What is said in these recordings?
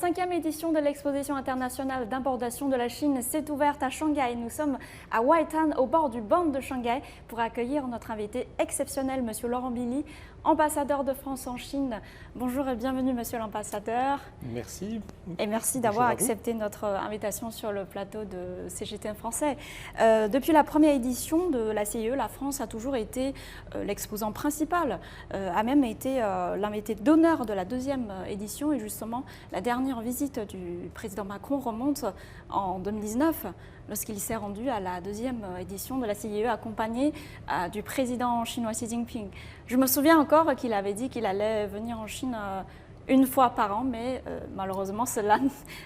La 5e édition de l'exposition internationale d'importation de la Chine s'est ouverte à Shanghai. Nous sommes à Waitan, au bord du banc de Shanghai, pour accueillir notre invité exceptionnel, Monsieur Laurent Billy, ambassadeur de France en Chine. Bonjour et bienvenue, Monsieur l'ambassadeur. Merci. Et merci d'avoir accepté notre invitation sur le plateau de CGTN français. Depuis la première édition de la CIE, la France a toujours été l'exposant principal, a même été l'invité d'honneur de la 2e édition. Et justement, la dernière visite du président Macron remonte en 2019, lorsqu'il s'est rendu à la 2e édition de la CIE, accompagné du président chinois Xi Jinping. Je me souviens encore qu'il avait dit qu'il allait venir en Chine une fois par an, mais malheureusement, cela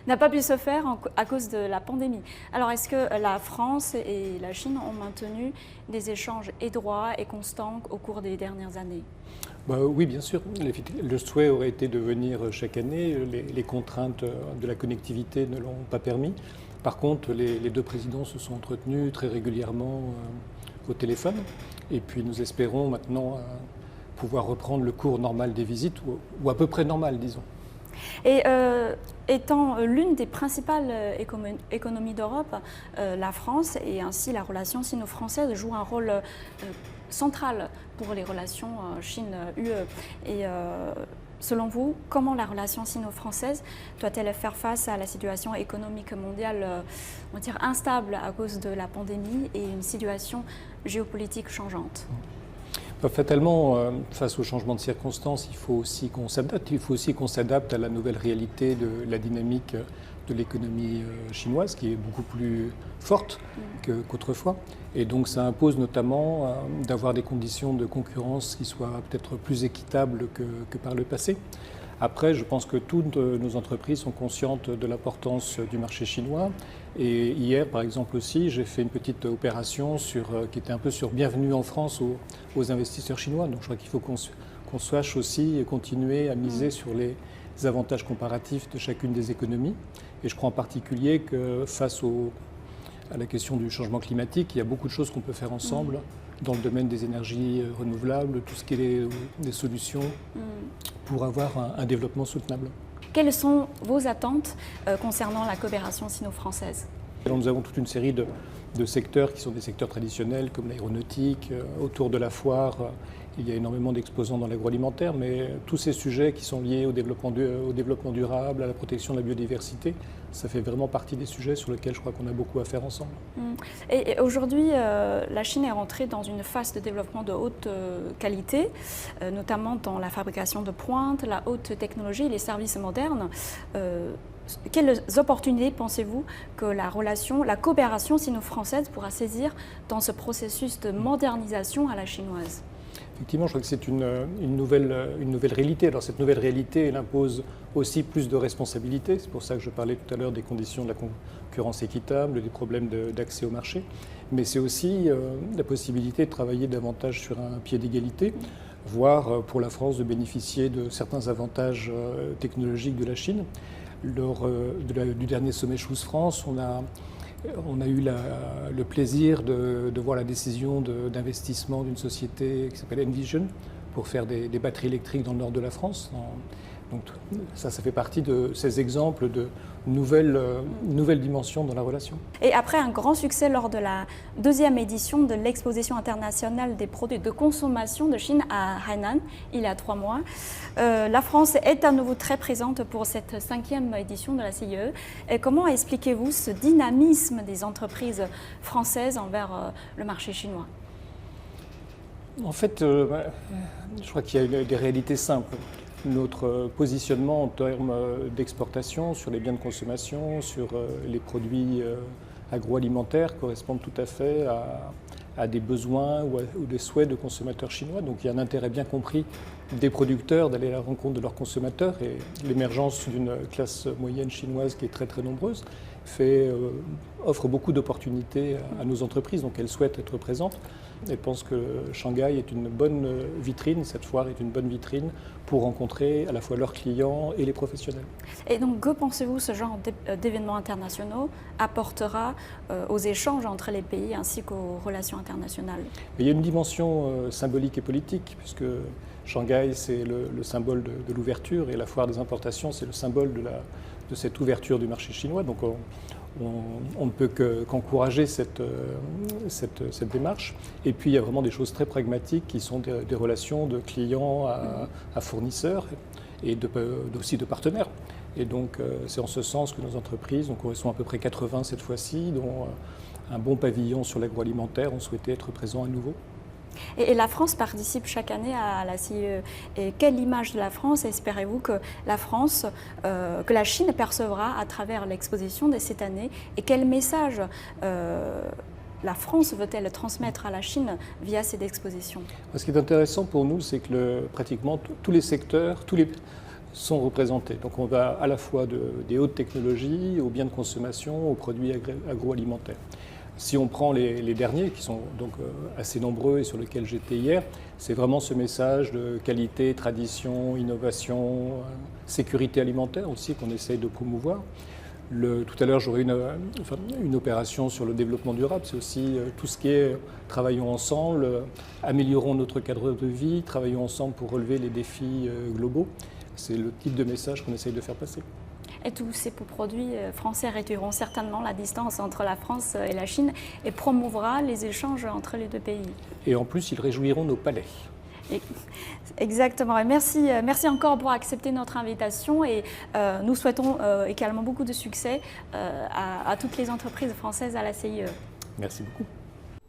n'a pas pu se faire à cause de la pandémie. Alors, est-ce que la France et la Chine ont maintenu des échanges étroits et constants au cours des dernières années ? Oui, bien sûr. Le souhait aurait été de venir chaque année. Les contraintes de la connectivité ne l'ont pas permis. Par contre, les deux présidents se sont entretenus très régulièrement au téléphone. Et puis, nous espérons maintenant pouvoir reprendre le cours normal des visites, ou à peu près normal, disons. Et étant l'une des principales économies d'Europe, la France et ainsi la relation sino-française joue un rôle central pour les relations Chine-UE. Et selon vous, comment la relation sino-française doit-elle faire face à la situation économique mondiale, on va dire, instable à cause de la pandémie et une situation géopolitique changeante ? Fatalement, face au changement de circonstances, il faut aussi qu'on s'adapte. Il faut aussi qu'on s'adapte à la nouvelle réalité de la dynamique de l'économie chinoise, qui est beaucoup plus forte qu'autrefois. Et donc ça impose notamment d'avoir des conditions de concurrence qui soient peut-être plus équitables que par le passé. Après, je pense que toutes nos entreprises sont conscientes de l'importance du marché chinois. Et hier, par exemple aussi, j'ai fait une petite opération qui était un peu sur bienvenue en France aux investisseurs chinois. Donc je crois qu'il faut qu'on sache aussi continuer à miser sur les avantages comparatifs de chacune des économies. Et je crois en particulier que face à la question du changement climatique, il y a beaucoup de choses qu'on peut faire ensemble dans le domaine des énergies renouvelables, tout ce qui est des solutions pour avoir un développement soutenable. Quelles sont vos attentes concernant la coopération sino-française ? Nous avons toute une série de secteurs qui sont des secteurs traditionnels comme l'aéronautique. Autour de la foire, il y a énormément d'exposants dans l'agroalimentaire, mais tous ces sujets qui sont liés au développement durable, à la protection de la biodiversité, ça fait vraiment partie des sujets sur lesquels je crois qu'on a beaucoup à faire ensemble. Et aujourd'hui, la Chine est rentrée dans une phase de développement de haute qualité, notamment dans la fabrication de pointe, la haute technologie et les services modernes. Quelles opportunités pensez-vous que la coopération sino-française pourra saisir dans ce processus de modernisation à la chinoise ? Effectivement, je crois que c'est une nouvelle réalité. Alors cette nouvelle réalité, elle impose aussi plus de responsabilités. C'est pour ça que je parlais tout à l'heure des conditions de la concurrence équitable, des problèmes d'accès au marché. Mais c'est aussi la possibilité de travailler davantage sur un pied d'égalité, voire pour la France de bénéficier de certains avantages technologiques de la Chine. Lors du dernier sommet Choose-France, on a eu le plaisir de voir la décision d'investissement d'une société qui s'appelle Envision pour faire des batteries électriques dans le nord de la France. Donc ça fait partie de ces exemples de nouvelles dimensions dans la relation. Et après un grand succès lors de la 2e édition de l'exposition internationale des produits de consommation de Chine à Hainan, il y a 3 mois, la France est à nouveau très présente pour cette 5e édition de la CIE. Et comment expliquez-vous ce dynamisme des entreprises françaises envers le marché chinois ? En fait, je crois qu'il y a des réalités simples. Notre positionnement en termes d'exportation sur les biens de consommation, sur les produits agroalimentaires correspondent tout à fait à des besoins ou des souhaits de consommateurs chinois. Donc il y a un intérêt bien compris des producteurs d'aller à la rencontre de leurs consommateurs et l'émergence d'une classe moyenne chinoise qui est très très nombreuse offre beaucoup d'opportunités à nos entreprises, donc elles souhaitent être présentes. Elles pensent que Shanghai est une bonne vitrine, cette foire est une bonne vitrine pour rencontrer à la fois leurs clients et les professionnels. Et donc, que pensez-vous ce genre d'événements internationaux apportera aux échanges entre les pays ainsi qu'aux relations internationales ? Il y a une dimension symbolique et politique, puisque Shanghai, c'est le symbole de l'ouverture et la foire des importations, c'est le symbole cette ouverture du marché chinois. Donc on ne peut qu'encourager cette démarche. Et puis il y a vraiment des choses très pragmatiques qui sont des relations de clients à fournisseurs et aussi de partenaires. Et donc c'est en ce sens que nos entreprises, donc elles sont à peu près 80 cette fois-ci, dont un bon pavillon sur l'agroalimentaire, ont souhaité être présents à nouveau. Et la France participe chaque année à la CIE. Et quelle image de la France espérez-vous que la Chine percevra à travers l'exposition de cette année? Et quel message la France veut-elle transmettre à la Chine via cette exposition? Ce qui est intéressant pour nous, c'est que pratiquement tous les secteurs, sont représentés. Donc on va à la fois des hautes technologies aux biens de consommation, aux produits agroalimentaires. Si on prend les derniers, qui sont donc assez nombreux et sur lesquels j'étais hier, c'est vraiment ce message de qualité, tradition, innovation, sécurité alimentaire aussi qu'on essaye de promouvoir. Tout à l'heure, j'aurai une opération sur le développement durable. C'est aussi tout ce qui est travaillons ensemble, améliorons notre cadre de vie, travaillons ensemble pour relever les défis globaux. C'est le type de message qu'on essaye de faire passer. Et tous ces produits français réduiront certainement la distance entre la France et la Chine et promouvra les échanges entre les deux pays. Et en plus, ils réjouiront nos palais. Exactement. Et merci encore pour accepter notre invitation et nous souhaitons également beaucoup de succès à toutes les entreprises françaises à la CIE. Merci beaucoup.